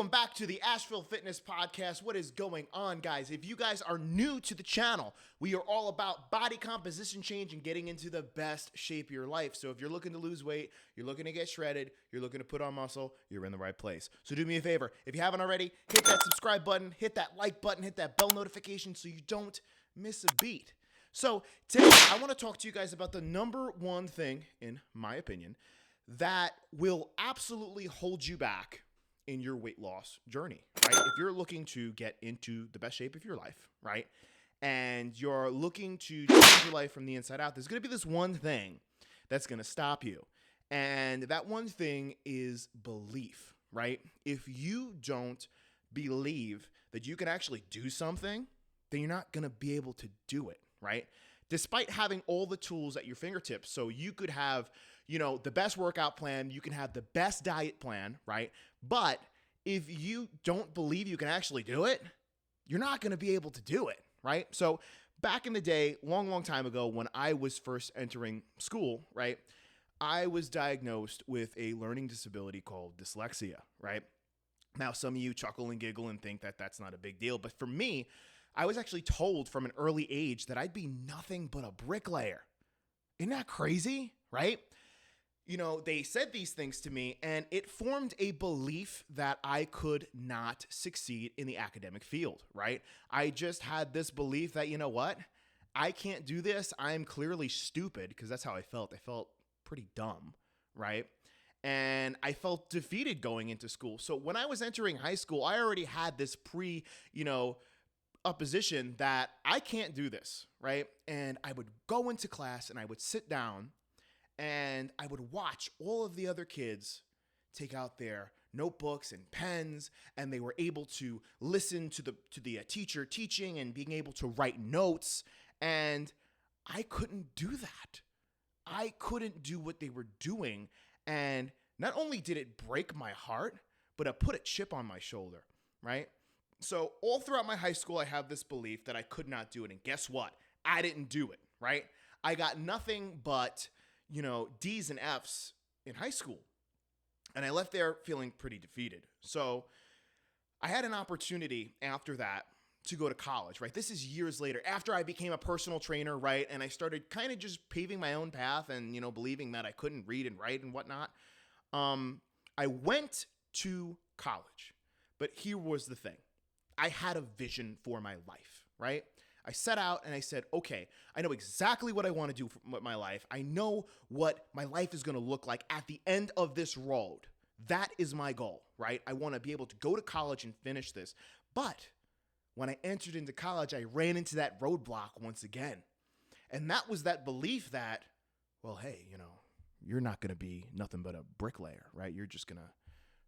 Welcome back to the Asheville Fitness Podcast. What is going on, guys? If you guys are new to the channel, we are all about body composition change and getting into the best shape of your life. So if you're looking to lose weight, you're looking to get shredded, you're looking to put on muscle, you're in the right place. So do me a favor. If you haven't already, hit that subscribe button, hit that like button, hit that bell notification so you don't miss a beat. So today, I want to talk to you guys about the number one thing, in my opinion, that will absolutely hold you back in your weight loss journey, right? If you're looking to get into the best shape of your life, right? And you're looking to change your life from the inside out, there's going to be this one thing that's going to stop you. And that one thing is belief, right? If you don't believe that you can actually do something, then you're not going to be able to do it, right? Despite having all the tools at your fingertips. So you could have, the best workout plan, you can have the best diet plan, right? But if you don't believe you can actually do it, you're not going to be able to do it, right? So back in the day, long time ago, when I was first entering school, right, I was diagnosed with a learning disability called dyslexia, right? Now, some of you chuckle and giggle and think that that's not a big deal. But for me, I was actually told from an early age that I'd be nothing but a bricklayer. Isn't that crazy, right? They said these things to me, and it formed a belief that I could not succeed in the academic field, right? I just had this belief that, you know what? I can't do this. I'm clearly stupid, because that's how I felt. I felt pretty dumb, right? And I felt defeated going into school. So when I was entering high school, I already had this opposition that I can't do this, right? And I would go into class and I would sit down and I would watch all of the other kids take out their notebooks and pens, and they were able to listen to the teacher teaching and being able to write notes. And I couldn't do that. I couldn't do what they were doing. And not only did it break my heart, but it put a chip on my shoulder, right? So all throughout my high school, I have this belief that I could not do it. And guess what? I didn't do it, right? I got nothing but, D's and F's in high school. And I left there feeling pretty defeated. So I had an opportunity after that to go to college, right? This is years later, after I became a personal trainer, right? And I started kind of just paving my own path and, believing that I couldn't read and write and whatnot. I went to college, but here was the thing. I had a vision for my life, right? I set out and I said, okay, I know exactly what I want to do with my life. I know what my life is going to look like at the end of this road. That is my goal, right? I want to be able to go to college and finish this. But when I entered into college, I ran into that roadblock once again. And that was that belief that, well, hey, you're not going to be nothing but a bricklayer, right? You're just going to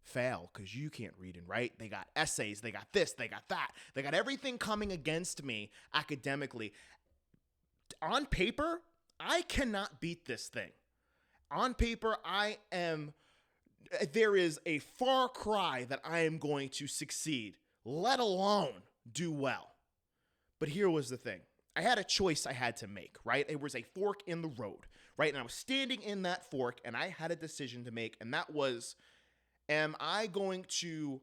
fail because you can't read and write. They got essays, they got this, they got that. They got everything coming against me academically. On paper, I cannot beat this thing. On paper, there is a far cry that I am going to succeed, let alone do well. But here was the thing. I had a choice I had to make, right? It was a fork in the road, right? And I was standing in that fork and I had a decision to make, and that was, am I going to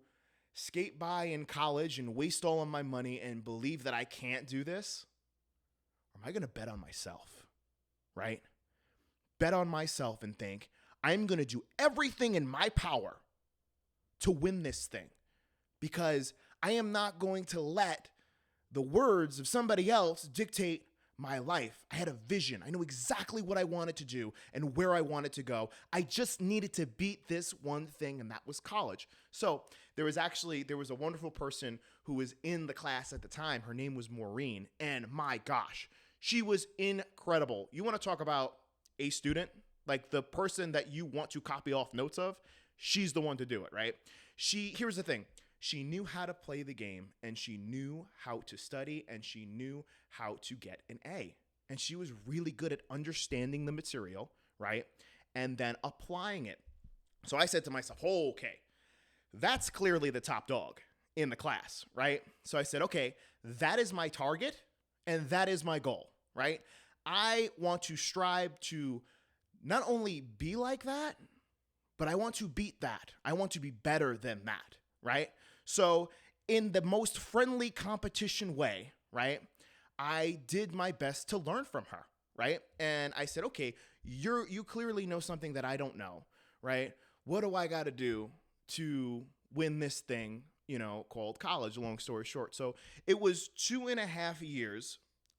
skate by in college and waste all of my money and believe that I can't do this? Or am I going to bet on myself, right? Bet on myself and think, I'm going to do everything in my power to win this thing, because I am not going to let the words of somebody else dictate my life. I had a vision. I knew exactly what I wanted to do and where I wanted to go. I just needed to beat this one thing, and that was college. So there was a wonderful person who was in the class at the time. Her name was Maureen, and my gosh, she was incredible. You want to talk about a student, like the person that you want to copy off notes of? She's the one to do it, right? Here's the thing. She knew how to play the game, and she knew how to study, and she knew how to get an A. And she was really good at understanding the material, right? And then applying it. So I said to myself, oh, okay, that's clearly the top dog in the class, right? So I said, okay, that is my target, and that is my goal, right? I want to strive to not only be like that, but I want to beat that. I want to be better than that, right? So in the most friendly competition way, right, I did my best to learn from her, right? And I said, okay, you clearly know something that I don't know, right? What do I got to do to win this thing, called college, long story short. So it was 2.5 years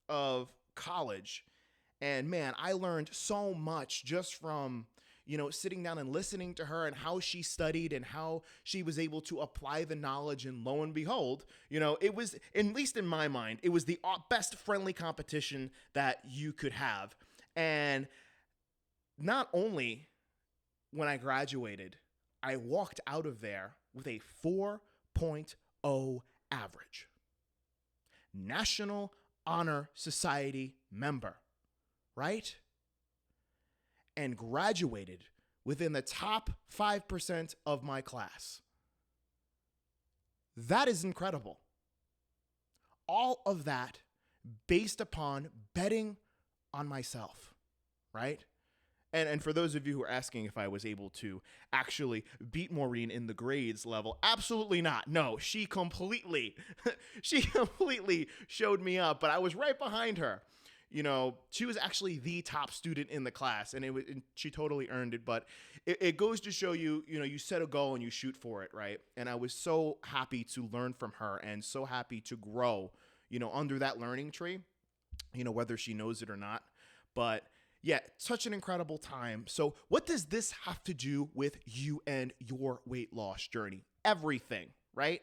of college. And man, I learned so much just from, sitting down and listening to her and how she studied and how she was able to apply the knowledge. And lo and behold, it was, at least in my mind, it was the best friendly competition that you could have. And not only when I graduated, I walked out of there with a 4.0 average. National Honor Society member, right? And graduated within the top 5% of my class. That is incredible. All of that based upon betting on myself, right? And for those of you who are asking if I was able to actually beat Maureen in the grades level, absolutely not. No, she completely showed me up, but I was right behind her. She was actually the top student in the class, and she totally earned it. But it goes to show you, you set a goal and you shoot for it, right? And I was so happy to learn from her and so happy to grow, under that learning tree, whether she knows it or not. But yeah, such an incredible time. So what does this have to do with you and your weight loss journey? Everything, right?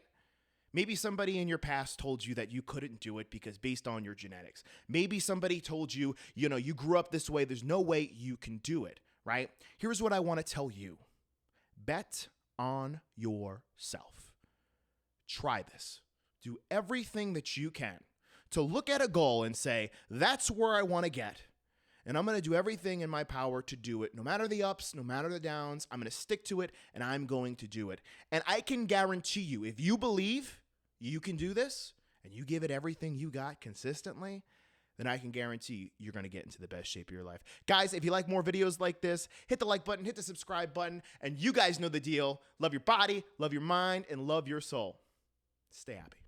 Maybe somebody in your past told you that you couldn't do it because based on your genetics. Maybe somebody told you, you grew up this way. There's no way you can do it, right? Here's what I want to tell you. Bet on yourself. Try this. Do everything that you can to look at a goal and say, that's where I want to get. And I'm going to do everything in my power to do it. No matter the ups, no matter the downs, I'm going to stick to it and I'm going to do it. And I can guarantee you, if you believe you can do this and you give it everything you got consistently, then I can guarantee you're going to get into the best shape of your life. Guys, if you like more videos like this, hit the like button, hit the subscribe button, and you guys know the deal. Love your body, love your mind, and love your soul. Stay happy.